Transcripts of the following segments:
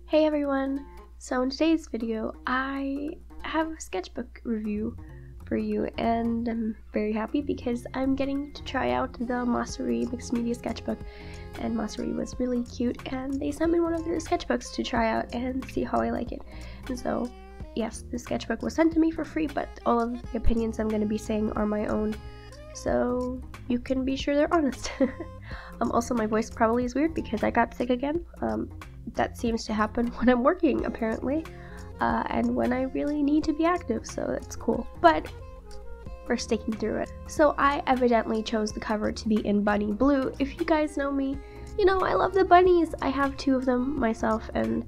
Hey everyone! So in today's video, I have a sketchbook review for you, and I'm very happy because I'm getting to try out the Mossery Mixed Media Sketchbook, and Mossery was really cute, and they sent me one of their sketchbooks to try out and see how I like it. And so, yes, the sketchbook was sent to me for free, but all of the opinions I'm going to be saying are my own, so you can be sure they're honest. Also, my voice probably is weird because I got sick again. That seems to happen when I'm working, apparently, and when I really need to be active, so that's cool. But we're sticking through it. So I evidently chose the cover to be in bunny blue. If you guys know me, you know I love the bunnies. I have 2 of them myself, and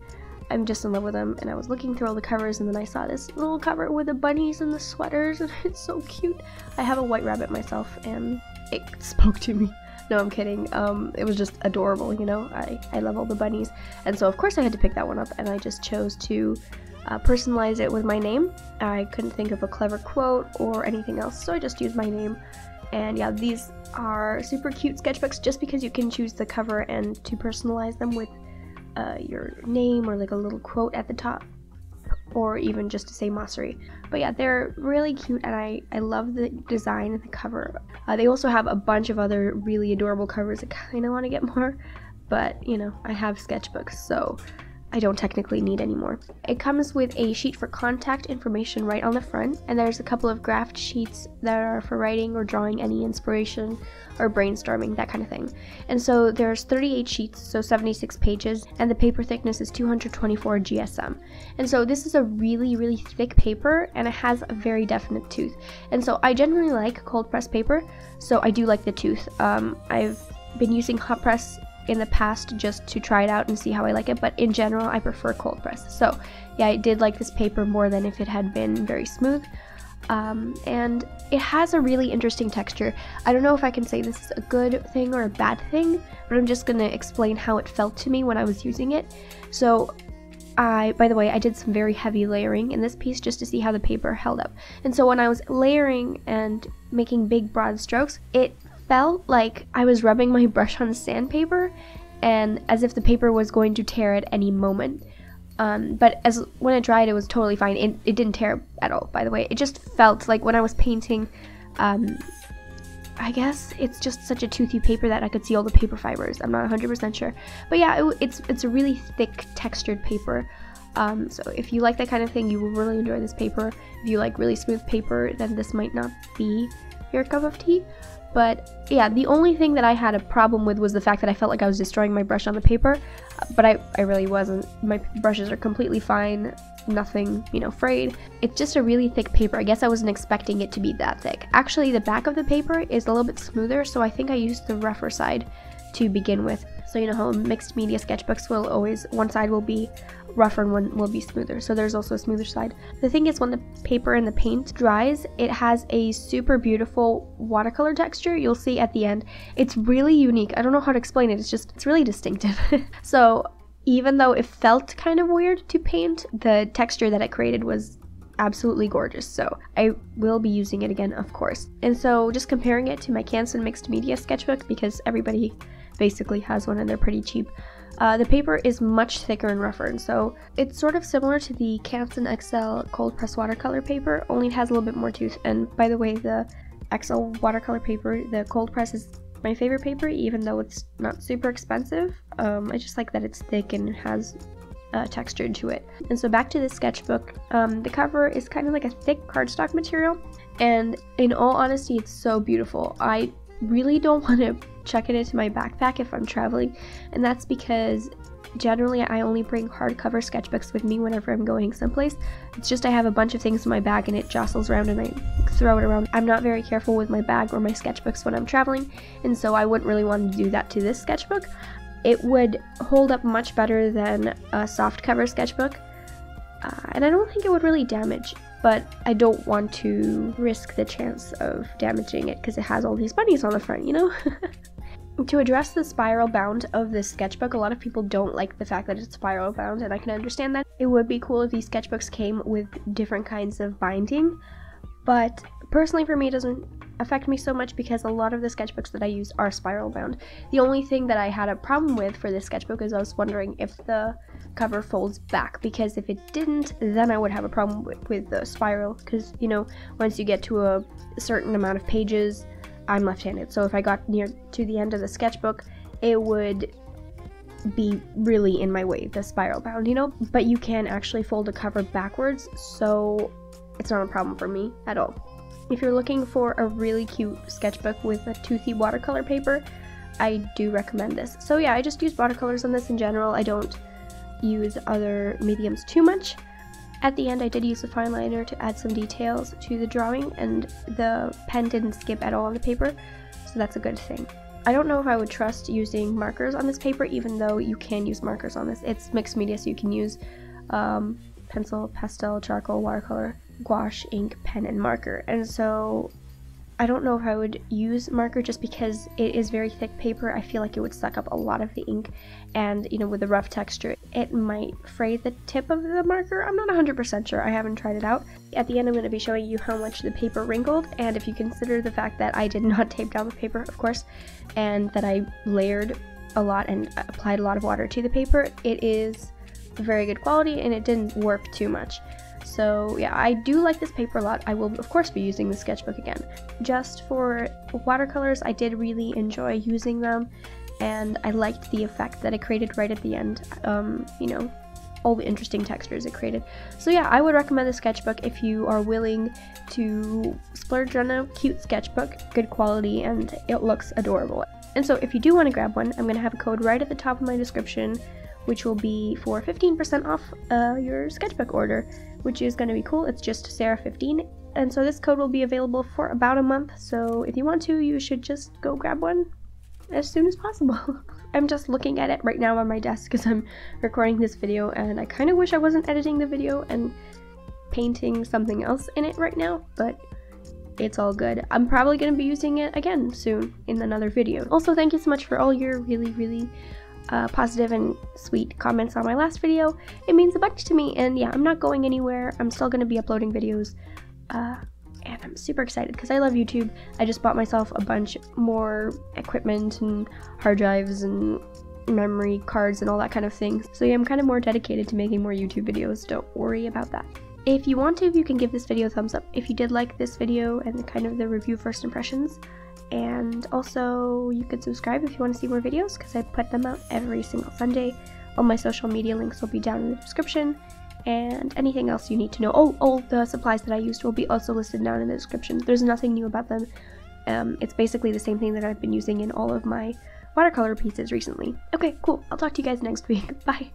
I'm just in love with them. And I was looking through all the covers, and then I saw this little cover with the bunnies and the sweaters, and it's so cute. I have a white rabbit myself, and it spoke to me. No, I'm kidding. It was just adorable, you know. I love all the bunnies. And so, of course, I had to pick that one up, and I just chose to personalize it with my name. I couldn't think of a clever quote or anything else, so I just used my name. And yeah, these are super cute sketchbooks just because you can choose the cover and to personalize them with your name or like a little quote at the top, or even just to say Mossery. But yeah, they're really cute, and I love the design and the cover. They also have a bunch of other really adorable covers. I kind of want to get more, but you know, I have sketchbooks, so I don't technically need any more. It comes with a sheet for contact information right on the front, and there's a couple of graphed sheets that are for writing or drawing any inspiration or brainstorming, that kind of thing. And so there's 38 sheets, so 76 pages, and the paper thickness is 224 GSM. And so this is a really thick paper, and it has a very definite tooth. And so I generally like cold press paper, so I do like the tooth. I've been using hot press in the past just to try it out and see how I like it, but in general I prefer cold press. So yeah, I did like this paper more than if it had been very smooth. And it has a really interesting texture. I don't know if I can say this is a good thing or a bad thing, but I'm just gonna explain how it felt to me when I was using it. So by the way, I did some very heavy layering in this piece just to see how the paper held up. And so when I was layering and making big broad strokes, it felt like I was rubbing my brush on sandpaper, and as if the paper was going to tear at any moment. But when it dried, it was totally fine. It didn't tear at all, by the way. It just felt like when I was painting, I guess it's just such a toothy paper that I could see all the paper fibers. I'm not 100% sure. But yeah, it's a really thick textured paper. So if you like that kind of thing, you will really enjoy this paper. If you like really smooth paper, then this might not be your cup of tea. But yeah, the only thing that I had a problem with was the fact that I felt like I was destroying my brush on the paper, but I really wasn't. My brushes are completely fine, nothing, you know, frayed. It's just a really thick paper. I guess I wasn't expecting it to be that thick. Actually, the back of the paper is a little bit smoother, so I think I used the rougher side to begin with. So you know how mixed media sketchbooks will always, one side will be rougher and one will be smoother, so there's also a smoother side. The thing is, when the paper and the paint dries, it has a super beautiful watercolor texture. You'll see at the end. It's really unique. I don't know how to explain it. It's really distinctive. So even though it felt kind of weird to paint, the texture that it created was absolutely gorgeous, so I will be using it again, of course. And so just comparing it to my Canson Mixed Media Sketchbook, because everybody basically has one and they're pretty cheap, the paper is much thicker and rougher, and so it's sort of similar to the Canson XL cold press watercolor paper, only it has a little bit more tooth. And by the way, the XL watercolor paper, the cold press, is my favorite paper, even though it's not super expensive. I just like that it's thick and has texture to it. And so back to the sketchbook, the cover is kind of like a thick cardstock material, and in all honesty, it's so beautiful. I really don't want to chuck it into my backpack if I'm traveling, and that's because generally I only bring hardcover sketchbooks with me whenever I'm going someplace. It's just I have a bunch of things in my bag and it jostles around and I throw it around. I'm not very careful with my bag or my sketchbooks when I'm traveling, and so I wouldn't really want to do that to this sketchbook. It would hold up much better than a soft cover sketchbook, and I don't think it would really damage, but I don't want to risk the chance of damaging it because it has all these bunnies on the front, you know? To address the spiral bound of this sketchbook, a lot of people don't like the fact that it's spiral bound, and I can understand that. It would be cool if these sketchbooks came with different kinds of binding, but personally for me it doesn't affect me so much because a lot of the sketchbooks that I use are spiral bound. The only thing that I had a problem with for this sketchbook is I was wondering if the cover folds back, because if it didn't, then I would have a problem with the spiral, because, you know, once you get to a certain amount of pages, I'm left-handed, so if I got near to the end of the sketchbook, it would be really in my way, the spiral bound, you know? But you can actually fold a cover backwards, so it's not a problem for me at all. If you're looking for a really cute sketchbook with a toothy watercolor paper, I do recommend this. So yeah, I just use watercolors on this in general. I don't use other mediums too much. At the end, I did use a fine liner to add some details to the drawing, and the pen didn't skip at all on the paper, so that's a good thing. I don't know if I would trust using markers on this paper, even though you can use markers on this. It's mixed media, so you can use pencil, pastel, charcoal, watercolor, gouache, ink, pen, and marker. And so I don't know if I would use marker just because it is very thick paper. I feel like it would suck up a lot of the ink, and you know, with the rough texture, it might fray the tip of the marker. I'm not 100% sure. I haven't tried it out. At the end, I'm going to be showing you how much the paper wrinkled, and if you consider the fact that I did not tape down the paper, of course, and that I layered a lot and applied a lot of water to the paper, it is very good quality and it didn't warp too much. So yeah, I do like this paper a lot. I will of course be using the sketchbook again. Just for watercolors, I did really enjoy using them, and I liked the effect that it created right at the end. You know, all the interesting textures it created. So yeah, I would recommend the sketchbook if you are willing to splurge on a cute sketchbook, good quality, and it looks adorable. And so if you do want to grab one, I'm going to have a code right at the top of my description, which will be for 15% off your sketchbook order, which is going to be cool. It's just Sarah15, and so this code will be available for about a month, so if you want to, you should just go grab one as soon as possible. I'm just looking at it right now on my desk because I'm recording this video, and I kind of wish I wasn't editing the video and painting something else in it right now, but it's all good. I'm probably going to be using it again soon in another video. Also, thank you so much for all your really positive and sweet comments on my last video. It means a bunch to me, and yeah, I'm not going anywhere. I'm still going to be uploading videos, and I'm super excited because I love YouTube. I just bought myself a bunch more equipment and hard drives and memory cards and all that kind of thing. So yeah, I'm kind of more dedicated to making more YouTube videos. Don't worry about that. If you want to, you can give this video a thumbs up if you did like this video and kind of the review first impressions. And also, you could subscribe if you want to see more videos, because I put them out every single Sunday. All my social media links will be down in the description, and anything else you need to know. Oh, all the supplies that I used will be also listed down in the description. There's nothing new about them. It's basically the same thing that I've been using in all of my watercolor pieces recently. Okay, cool. I'll talk to you guys next week. Bye.